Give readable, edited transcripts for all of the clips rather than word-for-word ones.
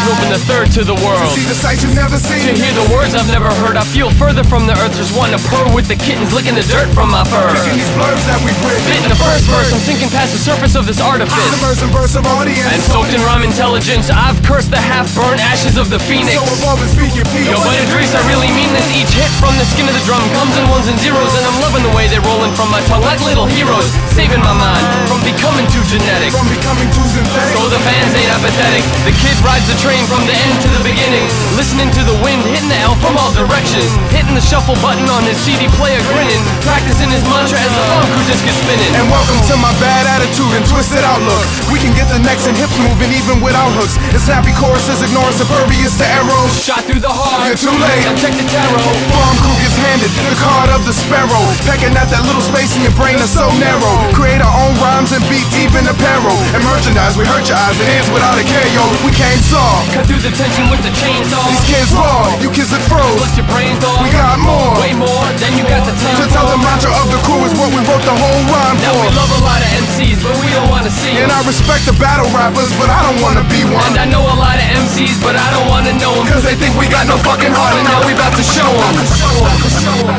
and open the third to the world. To see the sights you've never seen, to hear the words I've never heard. I feel further from the earth, just wanting to purr with the kittens, licking the dirt from my fur. picking these blurbs that we bring. Spitting the first verse, I'm sinking past the surface of this artifice. Submersive burst of audience, And soaked in rhyme intelligence, I've cursed the half-burnt ashes of the phoenix. so above and speak your piece. Yo, but Idris, I really mean this. Each hit from the skin of the drum comes in ones and zeros, and I'm loving the way they're rolling from my tongue like little heroes, saving my mind from becoming too genetic. From becoming too synthetic, So the fans ain't apathetic. The kid rides the train from the end to the beginning, listening to the wind hitting the L from all directions, hitting the shuffle button on his CD player, grinning, practicing his mantra as the funk crew just gets spinning. and welcome to my bad attitude and twisted outlook. We can get the necks and hips moving even without hooks. It's happy choruses ignoring superbious to arrows. Shot through the heart, You're too late. now check the tarot. Farm crew gets handed the card of the sparrow, pecking at that little space in your brain that's so narrow. Create our own rhymes and beat deep in apparel and merchandise. We hurt your eyes and ears without a care, yo. We came soft. Cut through the tension with the chainsaw. These kids raw, you kids that froze. Let your brains off. We got more Way more than you got the time to tell. The mantra of the crew is what we wrote the whole rhyme Now we for. love a lot of MCs, but we don't wanna see And them. I respect the battle rappers, but I don't wanna be one. And I know a lot of MCs, but I don't wanna know them, Cause they think we got no fucking heart, and now we about to show them.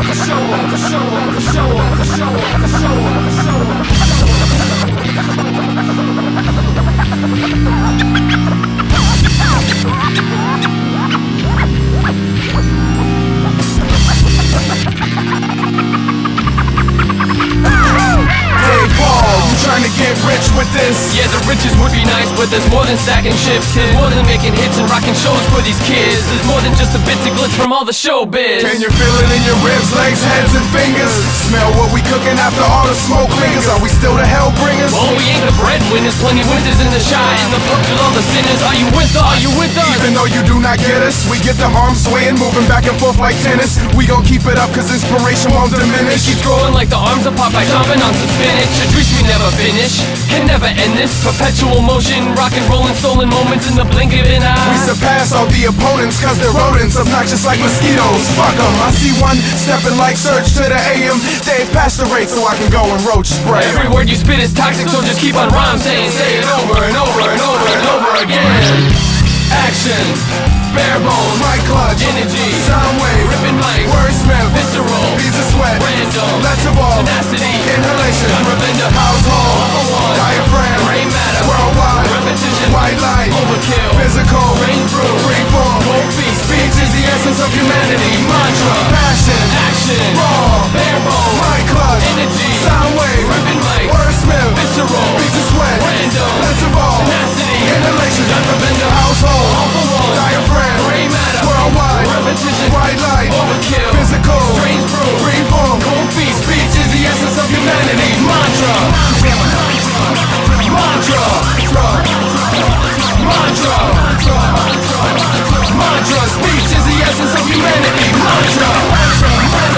Dave Paul, you trying to get rich with this? Yeah, the riches would be nice, but there's more than stacking ships. There's more than making hits and rocking shows for these kids. There's more than just the bits and glitz from all the showbiz. Can you feel it in your ribs, legs, heads, and fingers? Smell what we cooking after all the smoke lingers? Are we still the hell bringers? Well, we ain't the breadwinners, plenty winters in the shy, and the pubs with all the sinners. Are you with us? Are you with us? Even though you do not get us, we get them arms swaying, moving back and forth like tennis. We gon' keep it up cause inspiration won't It diminish. keeps growing like the arms of Popeye chomping on some spinach. A dream we never finish, can never end this. Perpetual motion, rock and rollin', stolen moments in the blink of an eye. We surpass all the opponents cause they're rodents, obnoxious like mosquitoes. Fuck 'em, I see one stepping like Surge to the AM. Dave, pass the rate so I can go and roach spray. Every word you spit is toxic, so just keep on rhyme saying, say it over and over and over and over again. Action, bare bones, Mic clutch, energy, sound wave, ripping mics, wordsmith, visceral, beats of sweat, random, let's evolve, tenacity, inhalation, unrepentant, household, Number one, diaphragm, gray matter, worldwide, repetition, white light, overkill, physical, range through, freeform, cold feet, speech is the essence of humanity, mantra, passion, action, raw, bare bones, mic clutch, energy, sound wave, ripping mics, wordsmith, visceral, beats of sweat, random, let's evolve, tenacity, inhalation, unrepentant, household, Number one, diaphragm, gray matter, worldwide, repetition, white light, overkill, physical, strange brew, freeform, cold feet, speech is the essence of humanity, mantra, mantra, mantra, mantra, speech is the essence of humanity, mantra.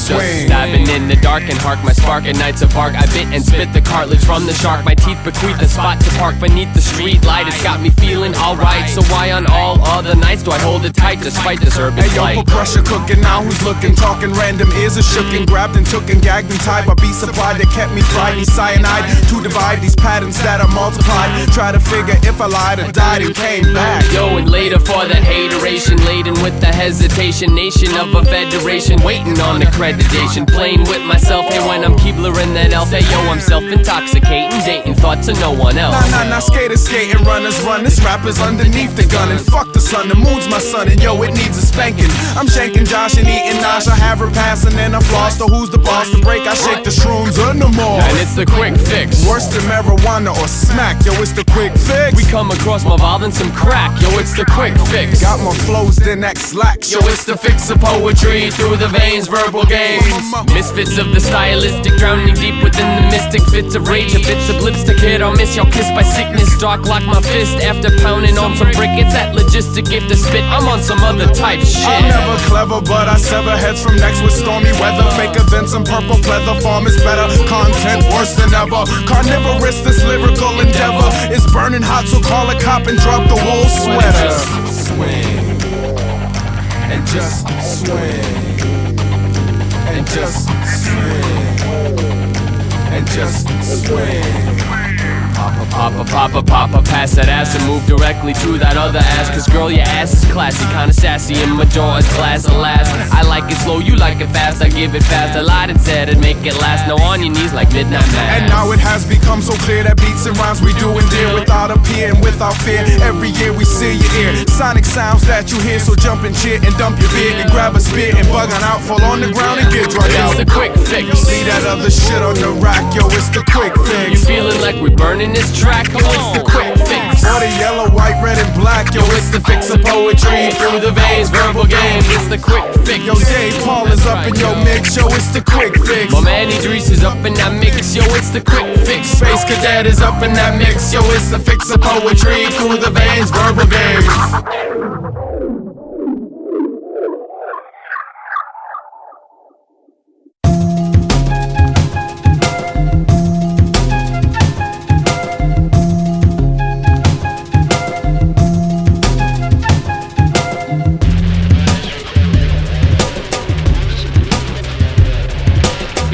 swing. Stabbing in the dark and hark, my spark and nights of bark. I bit and spit the cartilage from the shark. My teeth bequeath a spot to park beneath the street light. It's got me feeling alright. So why on all other nights do I hold it tight despite this urban Hey yo, flight? put pressure cooking now. Who's looking, talking random ears are shook and grabbed and took and gagged and tied by beat supply that kept me fried. These cyanide to divide these patterns that are multiplied. Try to figure if I lied or died and came back. Yo, and later for the hateration, laden with the hesitation, nation of a federation, waiting on accreditation, playing with myself here when I'm Keebler and then elf. Hey yo, I'm self-intoxicating, dating thoughts of no one else. Nah, skaters skating, runners run. This rapper's underneath the gun and fuck the sun, the moon's my son and yo, it needs a spanking. I'm shanking Josh and eating Nash. I have her passing and I'm flossed. So who's the boss to break? I shake the shrooms on the mall. And it's the quick fix. Worse than marijuana or smack, yo, it's the quick fix. We come across more violence than some crack, yo, it's the quick fix. Got more flows than that slack, Yo, it's the fix of poetry through the veins, verbal games. Misfits of the stylistic, drowning deep within the mystic. Fits of rage, a bits of lipstick hit. I'll miss y'all kissed by sickness. Dark like my fist after pounding on some brick. It's that logistic gift to spit. I'm on some other type shit. I'm never clever, but I sever heads from necks with stormy weather. Faker than some purple pleather. Form is better, content worse than ever. Carnivorous, this lyrical endeavor is burning hot, so call a cop and drop the wool sweater. Just swing and just swing and just swing and just swing. Papa, pass that ass and move directly to that other ass. Cause girl, your ass is classy, kinda sassy in Majora's class. Alas, I like it slow, you like it fast. I give it fast, I lied and said I'd make it last. Now on your knees like midnight mass. And now it has become so clear that beats and rhymes we do endear without a peer and without fear. Every year we see your ear, sonic sounds that you hear. So jump and cheer and dump your beer and grab a spear and bug on out, fall on the ground and get drunk out. It's the quick fix. See that other shit on the rack, yo, it's the quick You fix. feeling like we're burning this track? Come on, it's the quick fix. Or the yellow, white, red, and black, yo, It's the fix of poetry through the veins, verbal games. It's the quick fix. Yo, Dave Paul is up in your mix, yo, it's the quick fix. My man Idris is up in that mix, yo, it's the quick fix. Space Cadet is up in that mix, yo, it's the fix of poetry through the veins, verbal games.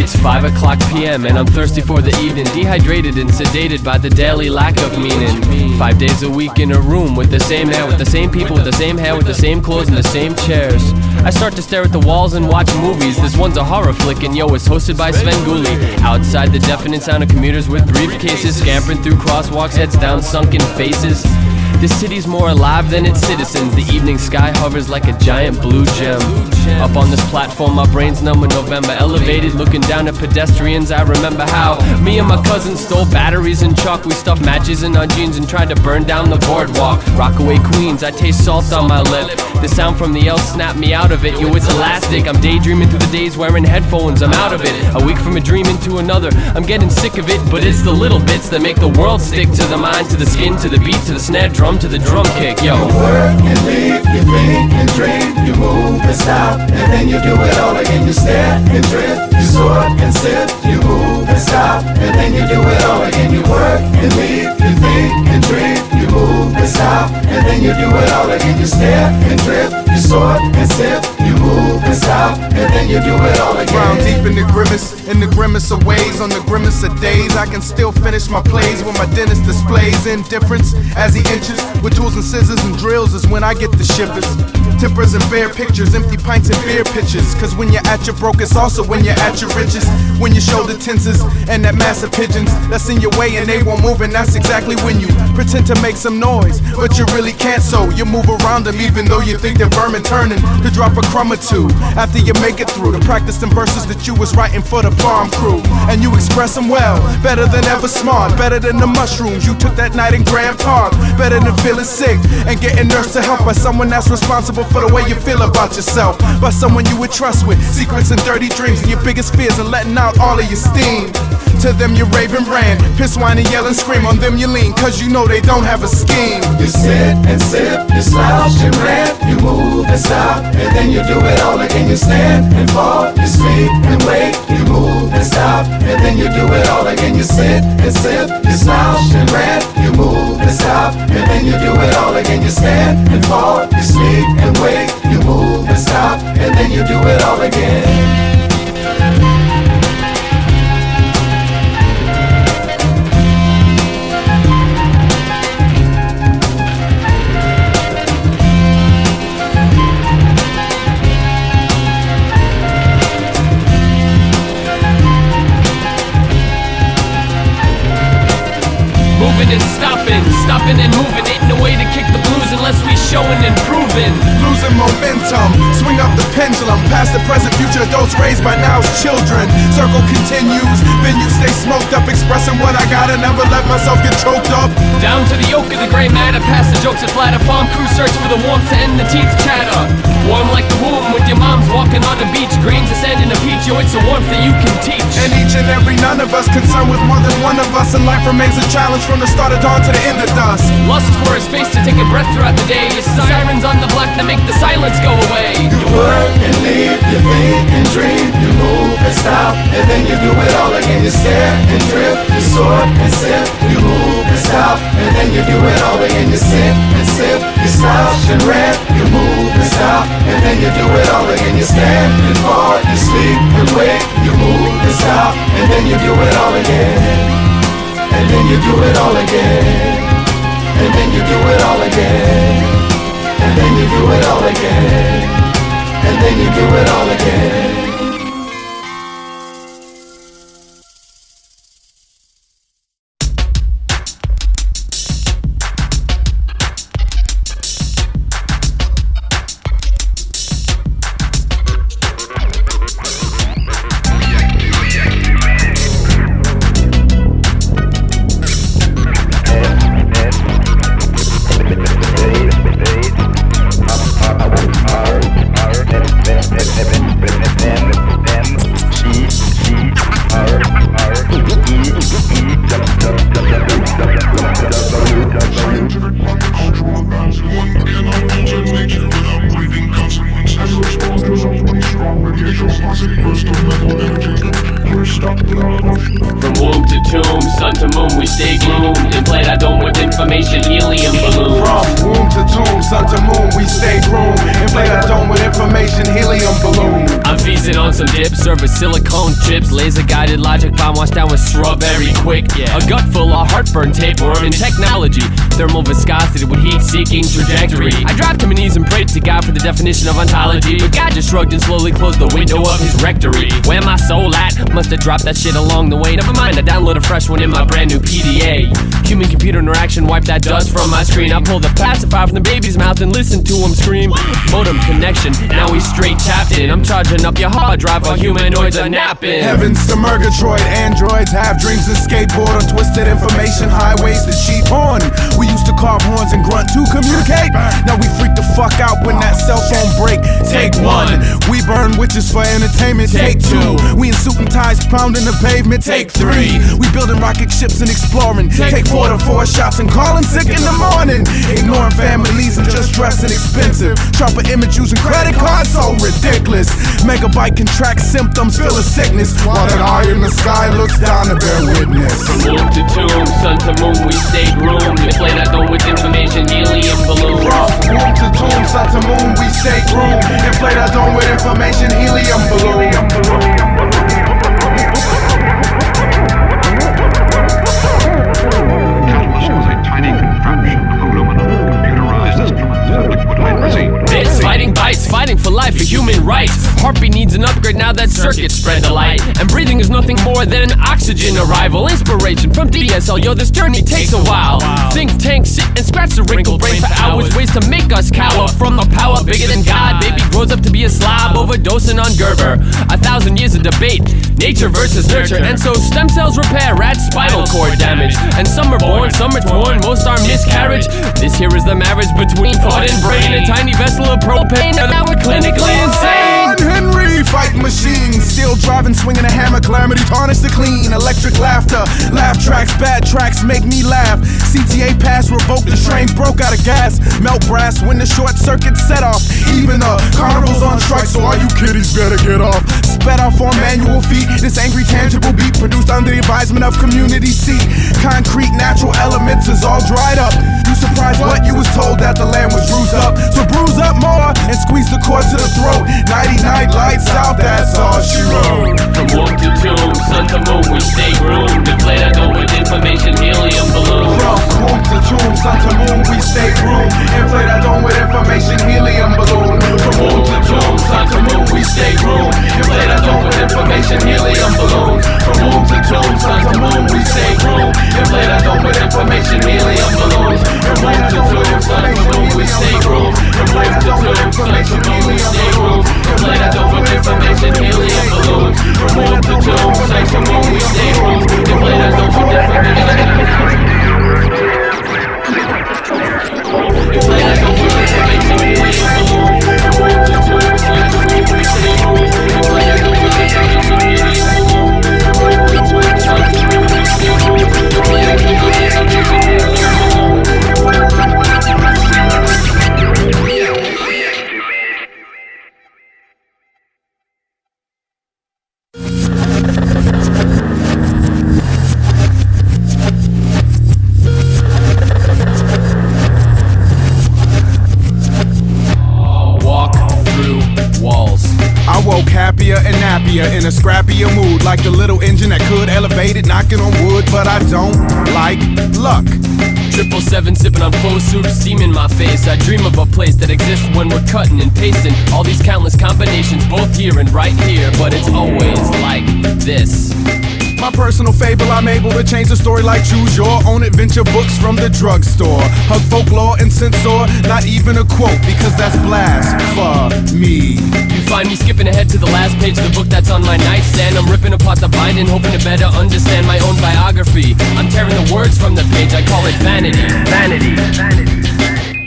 It's 5 o'clock p.m. and I'm thirsty for the evening, dehydrated and sedated by the daily lack of meaning. 5 days a week in a room with the same hair, with the same people, with the same hair, with the same clothes and the same chairs. I start to stare at the walls and watch movies. This one's a horror flick and yo, it's hosted by Sven Gulli. Outside the deafening sound of commuters with briefcases, scampering through crosswalks, heads down, sunken faces. This city's more alive than its citizens. The evening sky hovers like a giant blue gem. Up on this platform, my brain's numb in November. Elevated, looking down at pedestrians. I remember how me and my cousin stole batteries and chalk. We stuffed matches in our jeans and tried to burn down the boardwalk. Rockaway Queens, I taste salt on my lip. The sound from the L snapped me out of it. Yo, it's elastic. I'm daydreaming through the days wearing headphones. I'm out of it. A week from a dream into another. I'm getting sick of it, but it's the little bits that make the world stick. To the mind, to the skin, to the beat, to the snare drum, to the drum kick, yo. You work and live, you think and dream, you move and stop, and then you do it all again. You stare and drift, you sort and sift, you move and stop, and then you do it all again. You work and live, you think and dream, you move and stop, and then you do it all again. You stare and drift, you sort and sift, you move and stop, and then you do it all again. Ground deep in the grimace of ways, on the grimace of days. I can still finish my plays when my dentist displays indifference as he inches. With tools and scissors and drills is when I get the shivers. Tempers and bare pictures, empty pints and beer pitchers. Cause when you're at your broke, it's also when you're at your riches. When your shoulder tenses and that massive pigeons that's in your way and they won't move, and that's exactly when you pretend to make some noise, but you really can't, so you move around them even though you think they're vermin turning to drop a crumb or two after you make it through. To practice them verses that you was writing for the farm crew, and you express them well, better than ever smart, better than the mushrooms you took that night in Grand Park, better than feeling sick and getting nursed to help by someone that's responsible for the way you feel about yourself by someone you would trust with secrets and dirty dreams and your biggest fears and letting out all of your steam. To them you rave and rant, piss, whine and yell and scream. On them you lean, cause you know they don't have a scheme. You sit and sip, you slouch and rant, you move and stop, and then you do it all again. You stand and fall, you sleep and wake, you move and stop, and then you do it all again. You sit and sip, you slouch and rant, you move and stop, and then you do it all again. You stand and fall, you sleep and wake, you move and stop, and then you do it all again. Moving and stopping and moving. Ain't no way to kick the blues unless we showing and proving. Losing momentum, swing up the pendulum, past the present, future, adults raised by now's children. Circle continues, venues stay smoked up, expressing what I gotta, never let myself get choked up. Down to the yolk of the gray matter, past the jokes that flatter. Farm crew search for the warmth to end the teeth chatter. Warm like the womb with your moms walking on the beach. Grains of sand in a peach, yo, it's a warmth that you can teach. And each and every none of us concerned with more than one of us, and life remains a challenge from the start of dawn to the end of dusk. Lost for a space to take a breath throughout the day. Sirens on the block that make the silence go away. You work and leave, you think and dream, you move and stop, and then you do it all again. You stare and drift, you sort and sip, you move and stop, and then you do it all again. You sit and sip, you slouch and rant, you move and stop, and then you do it all again. You stand and fall, you sleep and wake, you move and stop, and then you do it all again. And then you do it all again. And then you do it all again. And then you do it all again. And then you do it all again. From womb to tomb, sun to moon, we stay gloomed. Inflate our dome with information, helium balloons. From womb to tomb, sun to moon, we stay groomed. Inflate our dome with information, helium balloon. I'm feasting on some dip, serving silicone chips, laser guided logic bomb washed down with strawberry quick. A gut full of heartburn, tapeworm and technology. Thermal viscosity with heat seeking trajectory. I dropped to my knees and prayed to God for the definition of ontology, but God just shrugged and slowly closed the window of his rectory. Where my soul at? Must have dropped that shit along the way. Never mind, I download a fresh one in my brand new PDA. Human computer interaction, wipe that dust from my screen. I pull the pacifier from the baby's mouth and listen to him scream. Modem connection, now he's straight tapped in. I'm charging up your hard drive while humanoids are napping. Heavens to Murgatroyd, androids have dreams and skateboard on twisted information highways to cheap on. We used to carve horns and grunt to communicate. Now we freak the fuck out when that cell phone break. Take one. We burn witches for entertainment. Take two. We in suit and ties pounding the pavement. Take three. We building rocket ships and exploring. Take 4 to 4 shots and calling sick in the morning. Ignoring families and just dressing expensive. Sharper image using credit cards, so ridiculous. Megabyte can track symptoms, feel a sickness, while that eye in the sky looks down to bear witness. From womb to tomb, sun to moon, we stay groomed. Inflate our dome with information, helium balloons. From womb to tomb, sun to moon, we stay groomed. Inflate our dome with information, helium balloon. Catalyst was a tiny contraption of aluminum, computerized instruments, and liquid hydrazine. Bits, fighting bites, fighting for life, for human rights. Heartbeat needs an upgrade now that circuit spread the light. And breathing is nothing more than oxygen arrival. Inspiration from DSL, yo, this journey takes a while. Think tanks sit and scratch the wrinkled brain for hours. Ways to make us cower from the power bigger than God. Baby grows up to be a slob, overdosing on Gerber. 1,000 years of debate, nature versus nurture. And so stem cells repair rat's spinal cord damage. And some are born, some are torn, most are miscarriage. This here is the marriage between thought and brain. A tiny vessel of propane, and now we're clinically insane. Henry, fight machine, still driving, swinging a hammer, calamity, tarnish the clean. Electric laughter, laugh tracks, bad tracks make me laugh. CTA pass, revoke the train, broke out of gas. Melt brass when the short circuit set off. Even the carnival's on strike, so all you kiddies better get off. Sped off on manual feet, this angry tangible beat produced under the advisement of community seat. Concrete natural elements is all dried up. You surprised what you was told that the land was bruised up. So bruise up more and squeeze the cord to the throat. Nighty night lights out, that's all she wrote. From womb to tomb, sun to moon, we stay groomed. Deflate our dome with information, helium balloon. From womb to tomb, sun to moon, we stay groomed. Inflate our dome with information, helium balloon. From womb to tomb, sun to moon, we stay groomed. Inflate our dome with information, helium balloon. From womb to tomb, sun to moon, we stay groomed. Inflate our dome with information, helium balloon. From womb to tomb, sun to moon, we stay groomed. From womb to tomb, sun to moon, we stay groomed. Inflate our dome with information, helium balloon. From womb to tomb, sun to moon, we stay groomed. Inflate our dome with information. Inflate our dome with information, helium balloon. From womb to tomb, sun to moon, we stay groomed. Inflate our dome with information, helium balloon. From womb to tomb, sun to moon, we stay groomed. Inflate our dome with information, helium balloon. I woke happier and nappier in a scrappier mood, like the little engine that could elevate it, knocking on wood, but I don't like luck. 777 sipping on faux soup, steam in my face. I dream of a place that exists when we're cutting and pasting all these countless combinations, both here and right here, but it's always like this. My personal fable, I'm able to change the story like choose your own adventure books from the drugstore. Hug folklore and censor, not even a quote, because that's blasphemy. You find me skipping ahead to the last page of the book that's on my nightstand. I'm ripping apart the binding, hoping to better understand my own biography. I'm tearing the words from the page, I call it vanity. Vanity.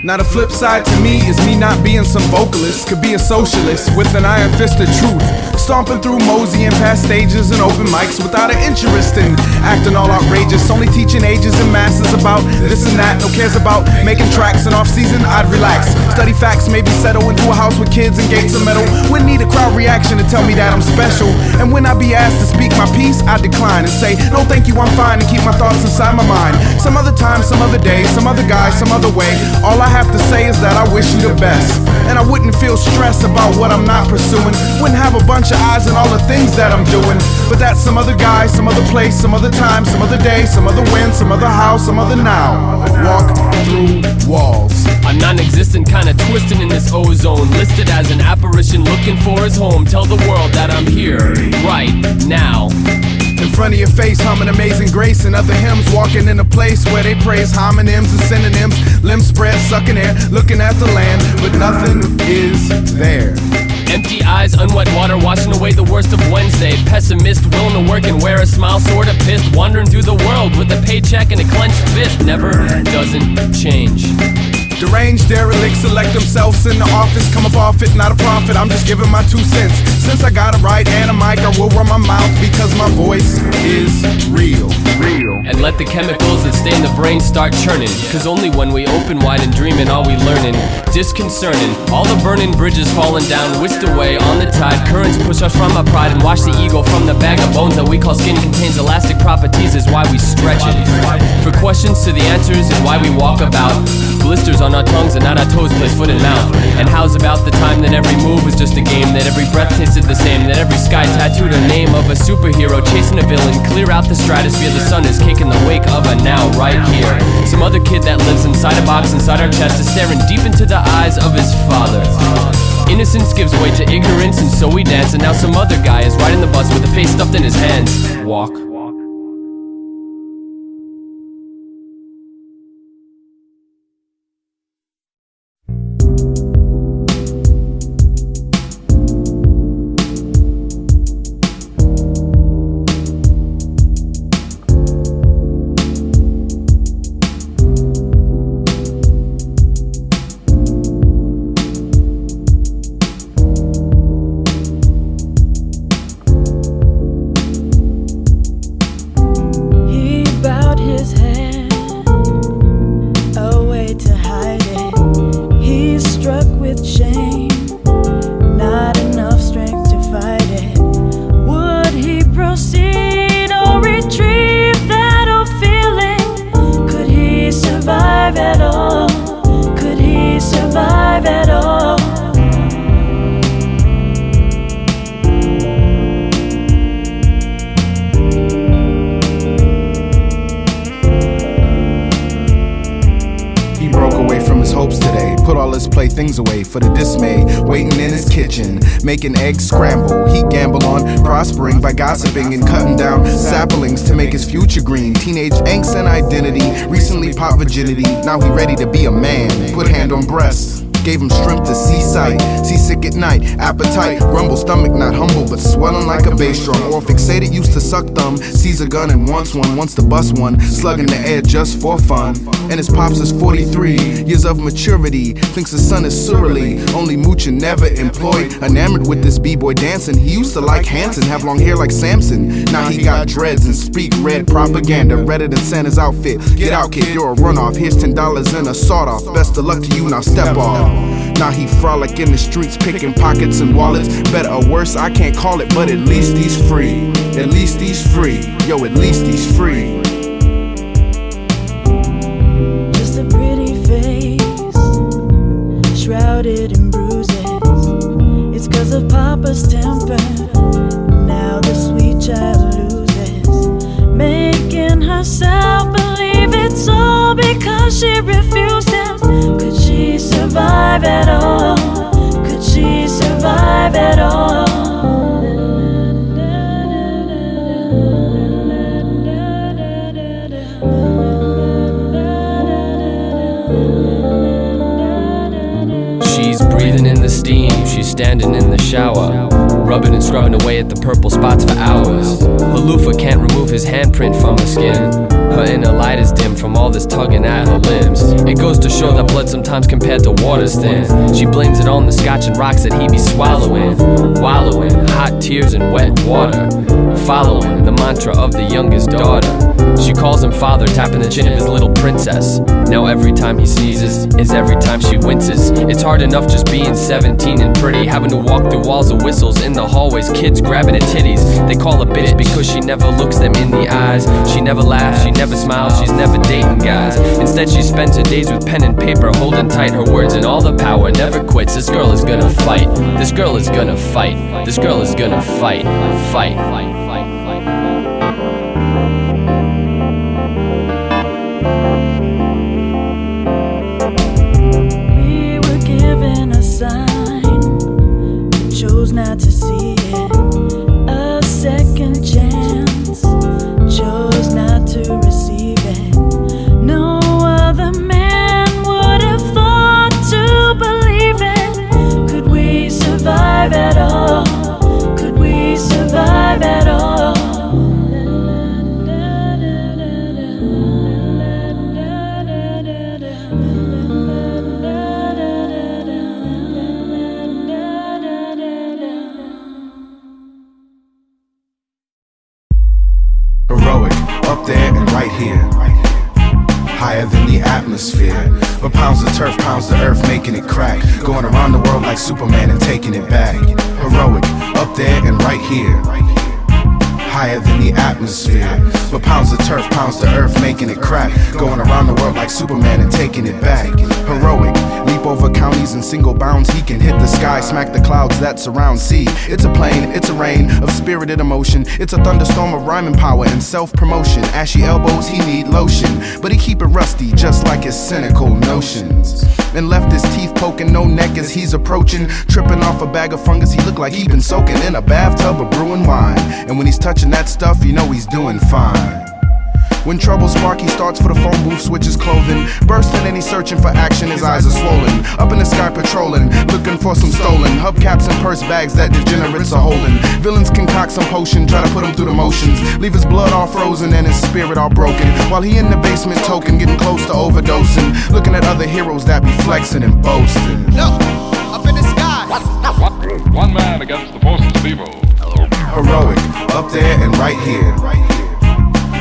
Now the flip side to me is me not being some vocalist. Could be a socialist with an iron fist of truth, stomping through moseying past stages and open mics without an interest in acting all outrageous. Only teaching ages and masses about this and that. No cares about making tracks and off season, I'd relax. Study facts, maybe settle into a house with kids and gates of metal. Wouldn't need a crowd reaction to tell me that I'm special. And when I be asked to speak my piece, I decline and say, no thank you, I'm fine, and keep my thoughts inside my mind. Some other time, some other day, some other guy, some other way. All I have to say is that I wish you the best. And I wouldn't feel stressed about what I'm not pursuing. Wouldn't have a bunch of eyes on all the things that I'm doing. But that's some other guy, some other place, some other time, some other day, some other when, some other how, some other now. Walk through walls. I'm non-existent, kinda twisting in this ozone. Listed as an apparition looking for his home. Tell the world that I'm here, right now. In front of your face, humming Amazing Grace and other hymns, walking in a place where they praise homonyms and synonyms. Limbs spread, sucking air, looking at the land, but nothing is there. Empty eyes, unwet water, washing away the worst of Wednesday. Pessimist, willing to work and wear a smile, sorta pissed. Wandering through the world with a paycheck and a clenched fist. Never doesn't change. Deranged derelicts select themselves in the office, come up off it, not a profit, I'm just giving my 2 cents. Since I got a right and a mic, I will run my mouth because my voice is real. And let the chemicals that stay in the brain start churning, cause only when we open wide and dreaming are we learning. Disconcerting, all the burning bridges falling down, whisked away on the tide. Currents push us from our pride and wash the ego from the bag of bones that we call skin. Contains elastic properties is why we stretch it. For questions to the answers is why we walk about. Blisters on our tongues and not our toes, place foot and mouth. And how's about the time that every move was just a game, that every breath tasted the same, that every sky tattooed a name of a superhero chasing a villain. Clear out the stratosphere, the sun is caking the wake of a now right here. Some other kid that lives inside a box inside our chest is staring deep into the eyes of his father. Innocence gives way to ignorance and so we dance. And now some other guy is riding the bus with a face stuffed in his hands. Walk. survive at all? Could he survive at all? He broke away from his hopes today, put all his playthings away for the dismay, waiting in his kitchen, making eggs scramble. He gamble on prospering by gossiping and cutting down saplings to make his future green. Teenage angst and identity, recently popped virginity, now he ready to be a man, put hand on breast. Gave him strength to see sight, see sick at night, appetite, rumble, stomach not humble but swelling like a bass drum. Or fixated, used to suck thumb, sees a gun and wants one, wants to bust one, slugging the air just for fun. And his pops is 43, years of maturity, thinks his son is surly, only mooching, never employed, enamored with this b-boy dancing. He used to like Hanson, have long hair like Samson, now he got dreads and speak red propaganda, redder than Santa's outfit. Get out kid, you're a runoff, here's $10 and a sawed-off, best of luck to you, now step off. Now he frolic in the streets, picking pockets and wallets. Better or worse, I can't call it, but at least he's free. At least he's free. Yo, at least he's free. Just a pretty face, shrouded in bruises. It's 'cause of Papa's temper. Now the sweet child loses, making herself believe it's all because she refused him. Could she survive at all? Could she survive at all? She's breathing in the steam, she's standing in the shower, rubbing and scrubbing away at the purple spots for hours. Her loofah can't remove his handprint from the skin. Her inner light is dim from all this tugging at her limbs. It goes to show that blood sometimes compared to water's thin. She blames it on the scotch and rocks that he be swallowing, wallowing, hot tears and wet water, following the mantra of the youngest daughter. She calls him father, tapping the chin of his little princess. Now every time he sneezes is every time she winces. It's hard enough just being 17 and pretty, having to walk through walls of whistles in the hallways, kids grabbing at titties. They call her bitch because she never looks them in the eyes. She never laughs, she never smiles, she's never dating guys. Instead she spends her days with pen and paper, holding tight her words and all the power never quits. This girl is gonna fight, this girl is gonna fight, this girl is gonna fight, fight, fight, fight, fight. We were given a sign, we chose not to see it. A second chance, chose not to receive it. No other man would have thought to believe it. Could we survive at all? Could we survive at all? Heroic, up there and right here, higher than the atmosphere. But pounds of turf, pounds the earth, making it crack. Going around the world like Superman and taking it back. Heroic, up there and right here, higher than the atmosphere. But pounds of turf, pounds the earth, making it crack. Going around the world like Superman and taking it back. Heroic, leap over counties in single bounds. He can hit the sky, smack the clouds that surround sea. It's a plane, it's a rain of spirited emotion. It's a thunderstorm of rhyming power and self-promotion. Ashy elbows, he need lotion, but he keep it rusty just like his cynical notions. And left his teeth poking, no neck as he's approaching. Tripping off a bag of fungus, he look like he been soaking in a bathtub of brewing wine. And when he's touching that stuff, you know he's doing fine. When trouble spark, he starts for the phone booth, switches clothing. Bursting and he's searching for action, his eyes are swollen. Up in the sky patrolling, looking for some stolen hubcaps and purse bags that degenerates are holding. Villains concoct some potion, try to put him through the motions. Leave his blood all frozen and his spirit all broken. While he in the basement token, getting close to overdosing. Looking at other heroes that be flexing and boasting. Look, up in the sky. One man against the forces of evil. Heroic, up there and right here,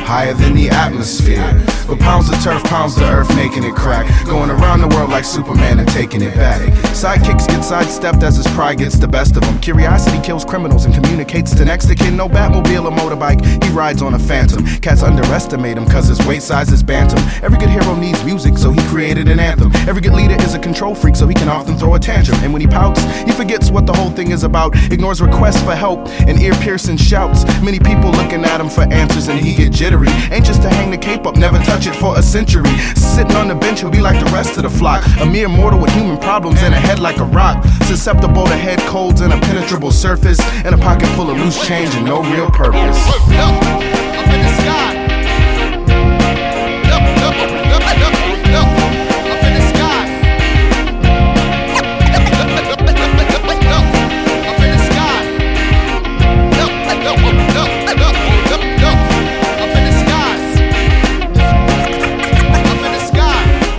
higher than the atmosphere. But pounds of turf, pounds the earth, making it crack. Going around the world like Superman and taking it back. Sidekicks get sidestepped as his pride gets the best of him. Curiosity kills criminals and communicates to next to kin. No Batmobile or motorbike, he rides on a phantom. Cats underestimate him cause his weight size is bantam. Every good hero needs music, so he created an anthem. Every good leader is a control freak, so he can often throw a tantrum. And when he pouts, he forgets what the whole thing is about, ignores requests for help and ear-piercing shouts. Many people looking at him for answers and he get jittery. Anxious to hang the cape up, never touch it for a century. Sitting on the bench, he'll be like the rest of the flock, a mere mortal with human problems and a head like a rock, susceptible to head colds and a penetrable surface, and a pocket full of loose change and no real purpose. Up in the sky. Up in the sky. Up in the sky.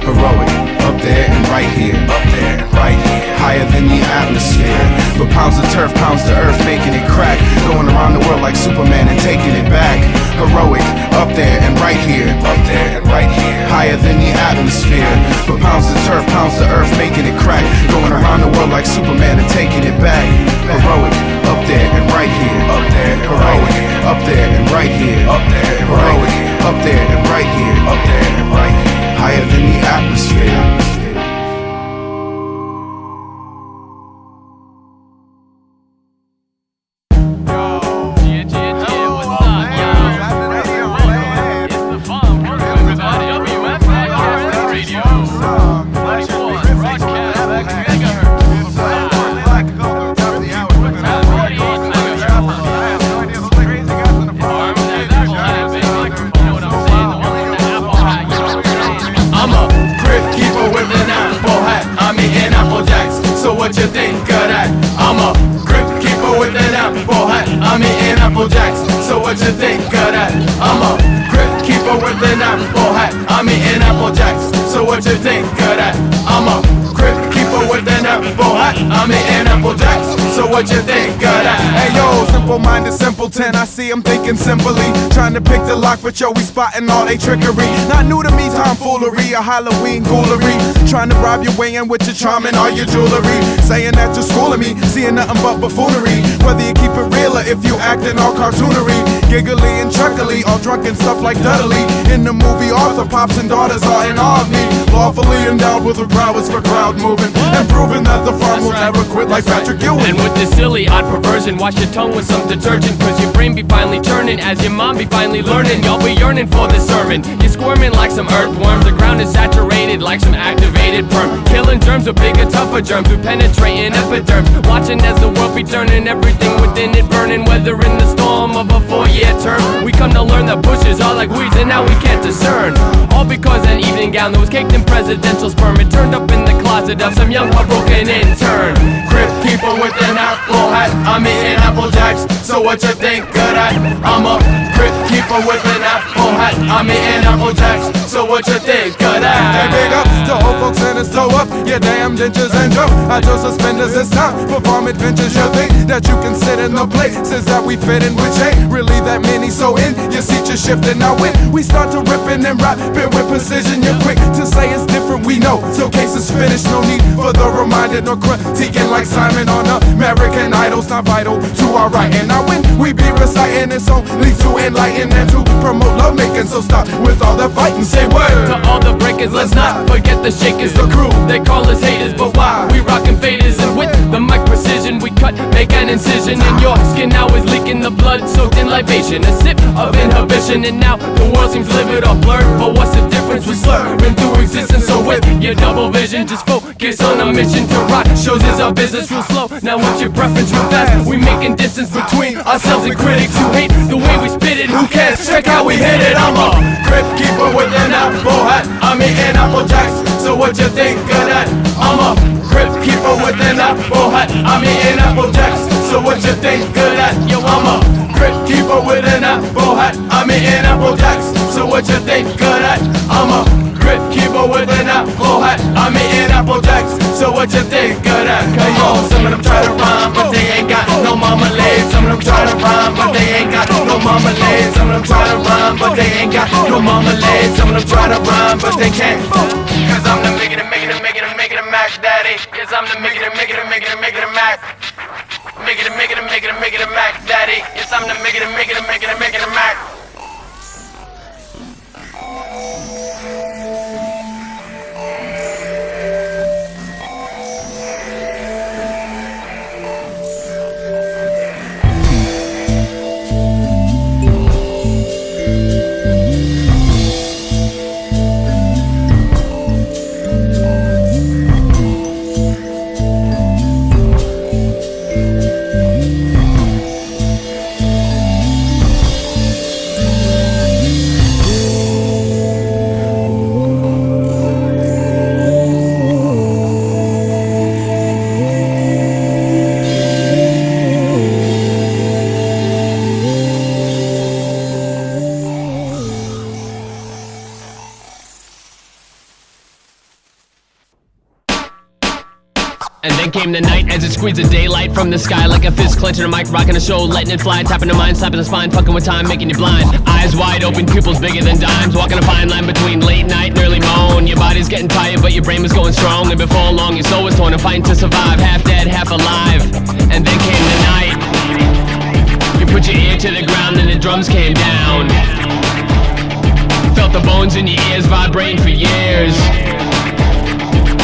Heroic, up there and right here, up there and right here, higher than the atmosphere. But pounds of turf, pounds to earth, making it crack, going around the world like Superman and taking it back. Heroic, up there and right here, up there and right here, higher than the atmosphere. But pounds of turf, pounds to earth, making it crack, going around the world like Superman and taking it back. Heroic, up there and right here, up there, heroic, up there and right here, up there, heroic, up there and right here, up there and right here, higher than the atmosphere. What you think of that? I'm a Cryptkeeper with an apple hat. I'm eating Apple Jacks, so what you think of that? I'm a Cryptkeeper with an apple hat. I'm eating Apple Jacks, so what you think of that? I'm a Cryptkeeper with an apple hat. I'm eating Apple Jacks, so what you think of that? Hey yo, simple-minded simpleton, I see him thinking simply, trying to pick the lock, but yo, we spotting all they trickery. Not new to me, tomfoolery, a Halloween ghoulery, trying to rob your way in with your charm and all your jewelry, saying that you're schooling me, seeing nothing but buffoonery. Whether you keep it real or if you acting all cartoonery, giggly and chuckly, all drunk and stuff like Dudley. In the movie, Arthur, pops and daughters are in awe of me, lawfully endowed with the prowess for crowd moving, and proving that the farm will never quit like Patrick Ewing. And with this silly odd perversion, wash your tongue with some detergent, cause your brain be finally churning as your mom be finally learning. Y'all be yearning for this sermon. You're squirming like some earthworms. The ground is saturated like some activated perm, killing germs with bigger, tougher germs who penetrating epiderms. Watching as the world be turning, everything within it burning. Weathering the storm of a 4-year term, we come to learn that bushes are like weeds and now we can't discern. All because an evening gown that was caked in presidential sperm, it turned up in the closet of some young heartbroken intern. Cryptkeeper with an apple hat. I'm eating Apple Jacks, so what you think of that? I'm a Cryptkeeper with an apple hat. I'm eating Apple Jacks, so what you think of that? Hey, big up to old folks in his toe up, yeah, damn dentures and Joe. I Joe suspenders, it's time for farm adventures. You think that you can sit in the places that we fit in, which ain't really that many. So in your seat you're shifting. Now when we start to ripping and rapping with precision, you're quick to say it's different, we know. So case is finished, no need for the reminder nor critiquing like Simon on American Idol's not vital to our writing. Now when we be reciting, it's only to enlighten and to promote love making. So stop with all the fighting, say word to all the breakers, let's not forget the shakers, the crew. They call us haters, but why? We rockin' faders, and with the mic precision, we cut, make an incision in your skin. Now is leaking the blood soaked in libation, a sip of inhibition, and now the world seems livid or blurred. But what's the difference? We slurring through existence. So with your double vision, just focus on a mission to rock. Shows is our business, real slow. Now what's your preference? Real fast. We making distance between ourselves and critics who hate the way we spit it. Who cares? Check how we hit it. I'm a Cryptkeeper with an apple hat. I'm eating Apple Jacks, so what you think of that? I'm a Cryptkeeper with an apple hat. I'm eating Apple Jacks, so what you think of that? Yo, I'm a Cryptkeeper with an apple hat. I'm eating Apple Jacks, so what you think of that? I'm a Cryptkeeper with an apple hat. I'm eating Apple Jacks, so what you think of that? Hey yo, some of them try to rhyme, but they ain't got no marmalade. Some of them try to rhyme, but they ain't got no marmalade. Some of them try to rhyme, but they ain't got no marmalade. Some of them try to rhyme, but they can't. Cause I'm the making it Mac Daddy. Cause I'm the making it Mac. Making it Mac Daddy. Yes, I'm the making it Mac. And then came the night as it squeezed the daylight from the sky like a fist clenching a mic, rocking a show, letting it fly, tapping the mind, slapping the spine, fucking with time, making you blind. Eyes wide open, pupils bigger than dimes, walking a fine line between late night and early moan. Your body's getting tired, but your brain was going strong, and before long your soul was torn and fighting to survive, half dead, half alive. And then came the night. You put your ear to the ground and the drums came down. Felt the bones in your ears vibrating for years.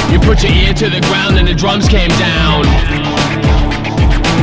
You put your ear to the ground and the drums came down.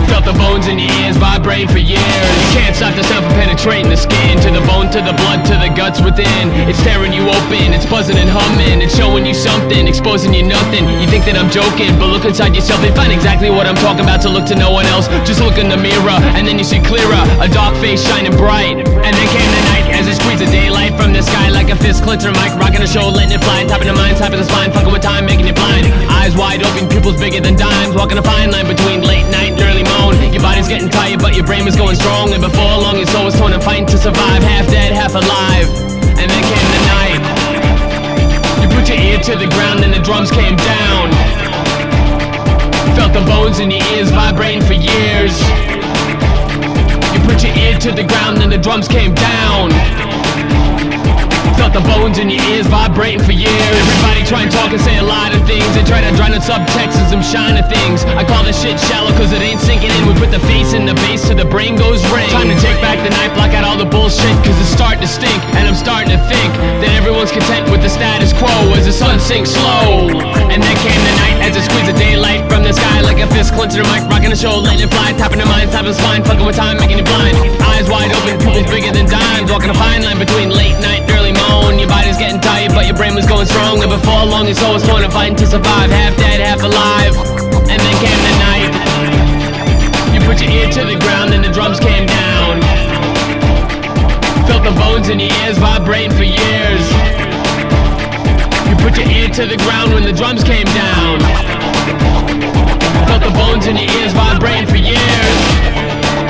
Felt the bones in your ears vibrate for years. You can't stop the sound from penetrating the skin, to the bone, to the blood, to the guts within. It's tearing you open, it's buzzing and humming. It's showing you something, exposing you nothing. You think that I'm joking, but look inside yourself and find exactly what I'm talking about. To look to no one else, just look in the mirror and then you see clearer, a dark face shining bright. And then came the night as it squeezed the daylight from the sky like a fist clenching a mic, rocking a show, letting it fly, tapping the mind, slapping the spine, fucking with time, making you blind. Eyes wide open, pupils bigger than dimes, walking a fine line between late night and early moan. Your body's getting tired, but your brain was going strong, and before long your soul was torn and fighting to survive, half dead, half alive. And then came the night. You put your ear to the ground and the drums came down. Felt the bones in your ears vibrating for years. You put your ear to the ground and the drums came down. Felt the bones in your ears vibrating for years. Everybody try and talk and say a lot of things. They try to drown in subtext and some shiny things. I call this shit shallow cause it ain't sinking in. We put the face in the bass till the brain goes ring. Time to take back the night, block out all the bullshit, cause it's starting to stink. And I'm starting to think that everyone's content with the status quo as the sun sinks slow. And then came the night as it squeezed the daylight from the sky like a fist clenching a mic, rocking a show, letting it fly, tapping the mind, tapping the spine, fucking with time, making you blind. Eyes wide open, pupils bigger than dimes, walking a fine line between late night and early moan. Your body's getting tired, but your brain was going strong, and before long your soul was torn and fighting to survive, half dead, half alive. And then came the night. You put your ear to the ground and the drums came down. Felt the bones in your ears vibrating for years. You put your ear to the ground when the drums came down. Felt the bones in your ears vibrating for years.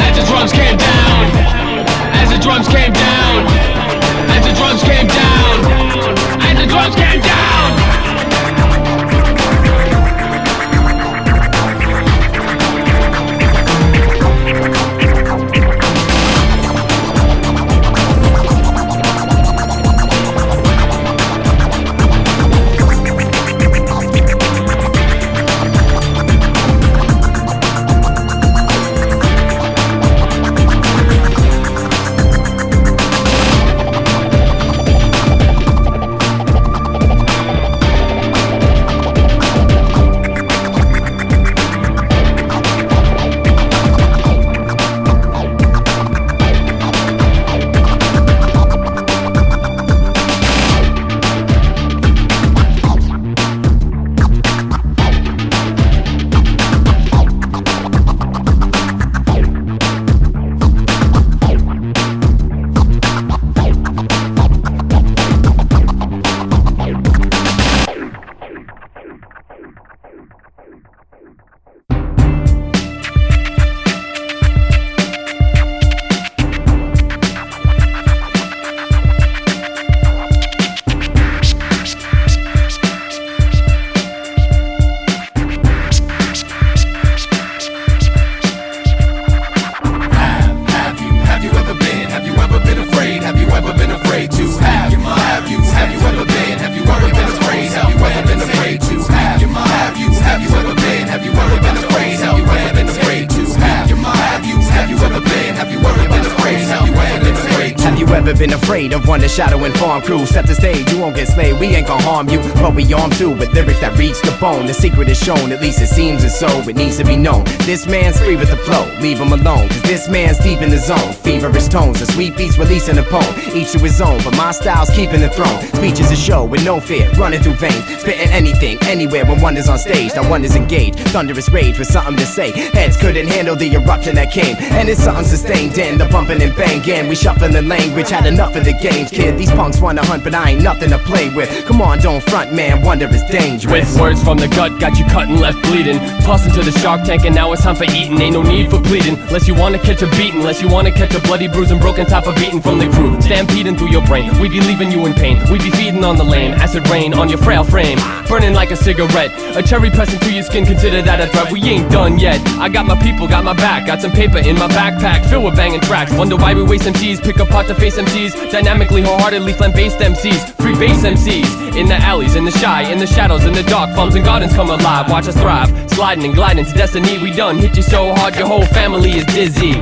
As the drums came down. As the drums came down. As the drums came down. As the drums came down. Been afraid of one to shadow and farm crew. Set the stage, you won't get slayed, we ain't gon' harm you, but we armed too with lyrics that reach the bone. The secret is shown, at least it seems as so. It needs to be known, this man's free with the flow. Leave him alone, cause this man's deep in the zone. Feverish tones, the sweet beats releasing a poem. Each to his own, but my style's keeping the throne. Speeches a show with no fear, running through veins. Spitting anything, anywhere when one is on stage. Now one is engaged, thunderous rage with something to say. Heads couldn't handle the eruption that came, and it's something sustained in the bumping and banging. We shuffling the language, had enough of the games, kid. These punks wanna hunt, but I ain't nothing to play with. Come on, don't front, man, wonder is dangerous. With words from the gut, got you cut and left bleeding. Tossed into the shark tank and now it's time for eating. Ain't no need for pleading, unless you wanna catch a beating. Unless you wanna catch a bloody bruise and broken top of beating from the crew. Stampeding through your brain, we'd be leaving you in pain. We'd be feeding on the lame, acid rain on your frail frame. Burning like a cigarette, a cherry pressing through your skin, consider that a threat. We ain't done yet, I got my people, got my back. Got some paper in my backpack, filled with banging tracks. Wonder why we waste MCs, pick apart to face MCs. Dynamically, wholeheartedly, flame-based MCs. Free bass MCs, in the alleys, in the shy, in the shadows, in the dark. Farms and gardens come alive, watch us thrive. Sliding and gliding to destiny, we done. Hit you so hard, your whole family is dizzy.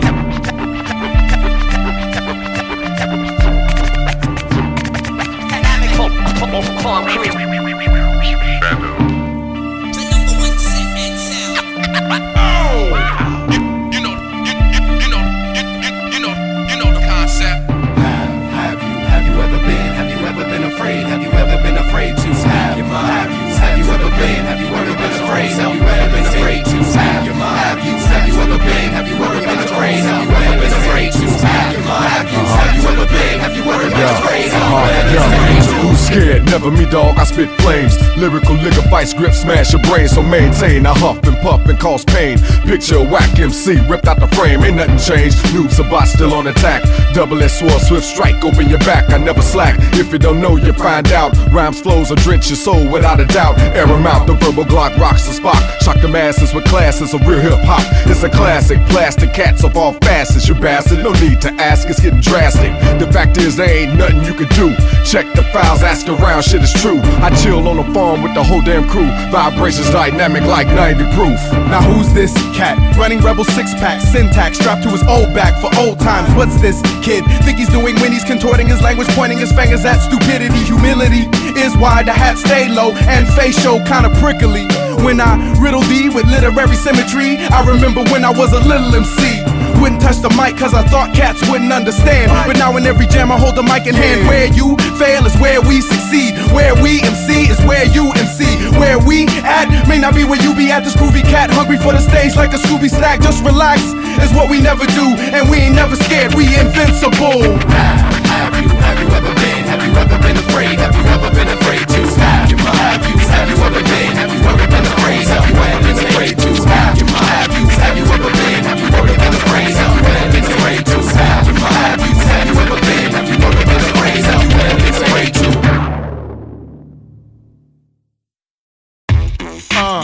Who's scared? Never me, dog. I spit flames. Lyrical liquor vice grip, smash your brain. So maintain. I huff and puff and cause pain. Picture a whack MC ripped out the frame. Ain't nothing changed. Noob Sabat still on attack. Double-edged sword, swift strike, open your back. I never slack. If you don't know, you find out. Rhymes flows will drench your soul without a doubt. Air 'em out. The verbal Glock rocks the spot. Shock the masses with classes of real hip hop. It's a classic. Plastic cats of all facets. You bastard. No need to ask. It's getting drastic. The fact is there ain't nothing you can do. Check the files, ask around, shit is true. I chill on the farm with the whole damn crew. Vibrations dynamic like 90 proof. Now who's this cat? Running rebel six-pack, syntax strapped to his old back for old times. What's this kid? Think he's doing when he's contorting his language, pointing his fingers at stupidity. Humility is why the hat stay low and facial kinda prickly. When I riddle thee with literary symmetry, I remember when I was a little MC. Wouldn't touch the mic cause I thought cats wouldn't understand. But now in every jam I hold the mic in hand. Where you fail is where we succeed. Where we MC is where you MC. Where we at may not be where you be at. This groovy cat hungry for the stage like a Scooby snack. Just relax is what we never do, and we ain't never scared. We invincible. Have you ever been? Have you ever been afraid? Have you ever been afraid to? Have you ever been? Have you ever been afraid? Have you ever been afraid to? Have you ever been? Have you ever been afraid? Have you ever been afraid to? Have you ever been? Have you ever been afraid? Have you ever been afraid to?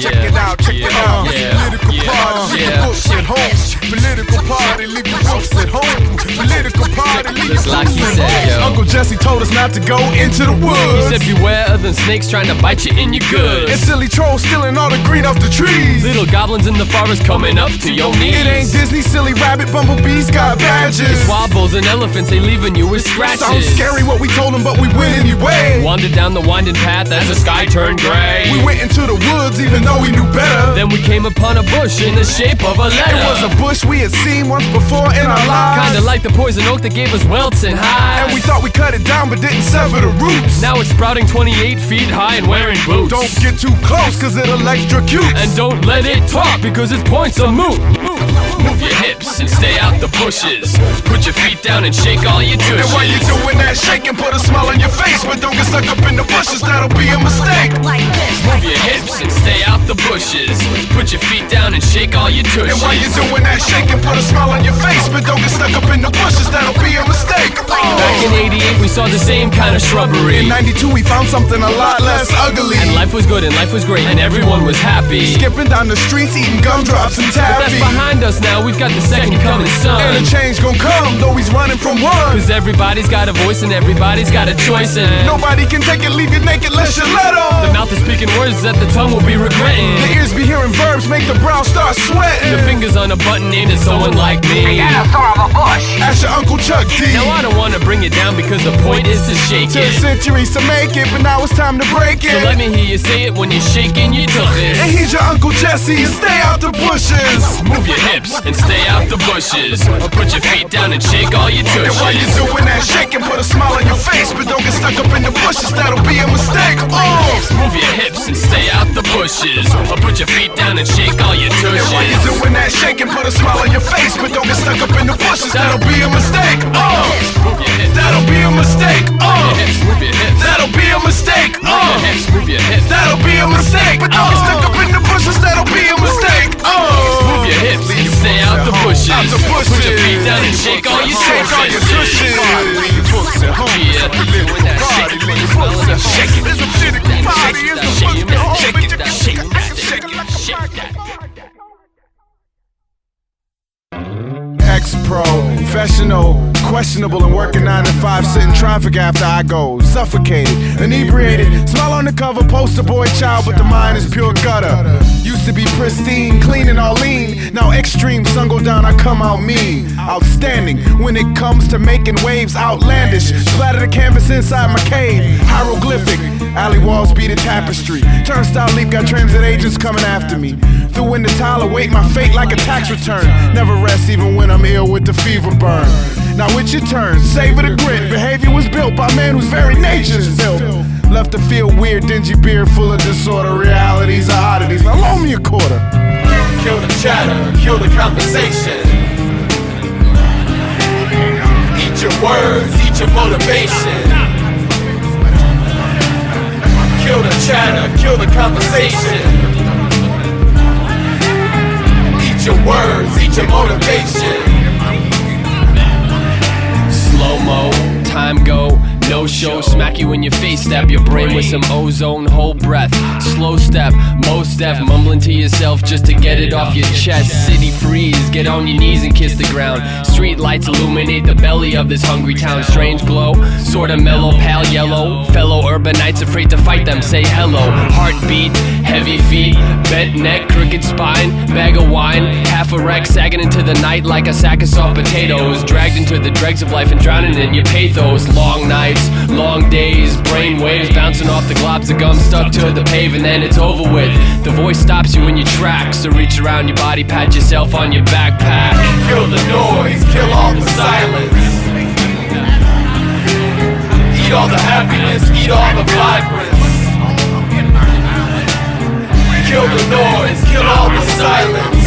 Check it out, check it out. Political party, leave your books at home. Political party, leave your books at home. Political party, leave your Just like books he at said, home. yo. Uncle Jesse told us not to go into the He woods. said beware of the snakes trying to bite you in your goods. And silly trolls stealing all the green off the trees. Little goblins in the forest coming up to your knees. It ain't Disney, silly rabbit, bumblebees got badges. Wild bulls and elephants, they leaving you with scratches. Sounds scary what we told them, but we went anyway. Wandered down the winding path as the sky turned gray. We went into the woods even though we knew better. Then we came upon a bush in the shape of a letter. It was a bush we had seen once before in our lives. Kinda like the poison oak that gave us welts and hives. And we thought we cut it down but didn't sever the roots. Now it's sprouting 28 feet high and wearing boots. Don't get too close cause it'll electrocute. And don't let it talk because its points are moot. Move your hips and stay out the bushes. Put your feet down and shake all your tushes. And while you're doing that shaking, put a smile on your face. But don't get stuck up in the bushes, that'll be a mistake. Move your hips and stay out the bushes. Put your feet down and shake all your tushes. And while you're doing that shaking, put a smile on your face. But don't get stuck up in the bushes, that'll be a mistake. Back in 88 we saw the same kind of shrubbery. In 92 we found something a lot less ugly. And life was good and life was great and everyone was happy. Skipping down the streets, eating gumdrops and But that's taffy. behind us now, we've got the second coming sun. And a change gon' come, though he's running from one. Cause everybody's got a voice and everybody's got a choice. And Nobody can take it, leave you naked, let you let the on. mouth is speaking words that the tongue will be regretting. The ears be hearing verbs, make the brow start sweating. The fingers on a button aimed at someone like me. Ask your Uncle Chuck D. Now I don't wanna bring it down because the point is to shake 10 it. centuries to make it, but now it's time to break it. So let me hear you say it when you're shaking your And tuchus. here's your Uncle Jesse, and stay out the bushes. Move your hips and stay out the bushes. Put your feet down and shake all your And while you're tushes. doing that shaking, put a smile on your face. But don't get stuck up in the bushes, that'll be a mistake. Oh! Move your hips and stay out the bushes. bushes. Or put your feet down and shake all your tushes. And while you're doing that, shake and put a smile on your face, but don't get stuck up in the bushes. That'll be a mistake. Move your hips. That'll be a mistake. Move your hips. That'll be a mistake. Move your hips. That'll be a mistake. But don't get stuck up in the bushes. That'll be a mistake. Move your hips and stay out the bushes. Out the bushes. Put your feet down and shake all your Shake all your tushes. Yeah, doing that shake. Shake it. There's a bit of body. It's a Shake that, shake it. shake that. Ex-pro, professional, questionable, and working 9 to 5, sitting traffic after I go. Suffocated, inebriated, smile on the cover, poster boy child, but the mind is pure gutter. Used to be pristine, clean and all lean. Now extreme, sun go down, I come out mean. Outstanding, when it comes to making waves, outlandish. Splatter the canvas inside my cave, hieroglyphic. Alley walls beat a tapestry. Turnstile leap, got transit agents coming after me. Through in the tile, await my fate like a tax return. Never rest even when I'm ill with the fever burn. Now it's your turn, savor the grit. Behavior was built by man whose very nature's filth. Left to feel weird, dingy beard full of disorder. Realities are oddities, now loan me a quarter. Kill the chatter, kill the conversation. Eat your words, eat your motivation. Kill the chatter, kill the conversation. Eat your words, eat your motivation. Slow-mo, time go, no show. Smack you in your face, stab your brain with some ozone. Whole breath, slow step, most deaf. Mumbling to yourself just to get it off your chest. City freeze, get on your knees and kiss the ground. Street lights illuminate the belly of this hungry town. Strange glow, sorta mellow, pale yellow. Fellow urbanites afraid to fight them, say hello. Heartbeat, heavy feet, bent neck, crooked spine. Bag of wine, half a wreck, sagging into the night like a sack of soft potatoes. Dragged into the dregs of life and drowning in your pathos. Long nights, long days, brain waves bouncing off the globs of gum stuck to the pave, and then it's over with. The voice stops you in your tracks, so reach around your body, pat yourself on your backpack. Kill the noise, kill all the silence. Eat all the happiness, eat all the vibrance. Kill the noise, kill all the silence.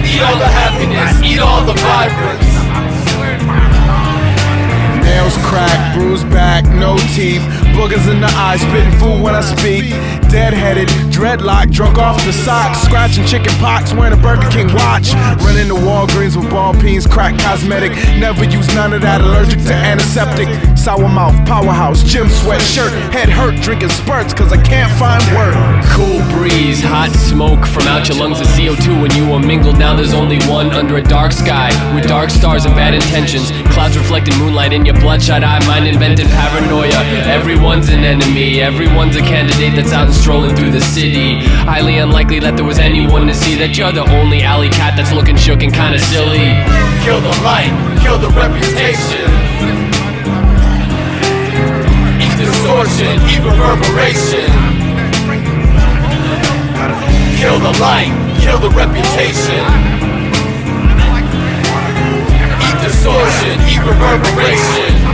Eat all the happiness, eat all the vibrance. Nails cracked, bruised back, no teeth. Boogers in the eyes, spitting food when I speak. Dead-headed, dreadlock, drunk off the socks. Scratching chicken pox, wearing a Burger King watch. Running to Walgreens with ball peens, crack cosmetic. Never use none of that, allergic to antiseptic. Sour mouth, powerhouse, gym sweat shirt. Head hurt, drinking spurts cause I can't find work. Cool breeze, hot smoke from out your lungs of CO2 when you are mingled. Now there's only one under a dark sky with dark stars and bad intentions. Clouds reflecting moonlight in your bloodshot eye, mind invented paranoia. Everyone's an enemy, everyone's a candidate that's out and strolling through the city. Highly unlikely that there was anyone to see that you're the only alley cat that's looking shook and kinda silly. Kill the light, kill the reputation. Eat distortion, eat reverberation. Kill the light, kill the reputation. Eat distortion, eat reverberation.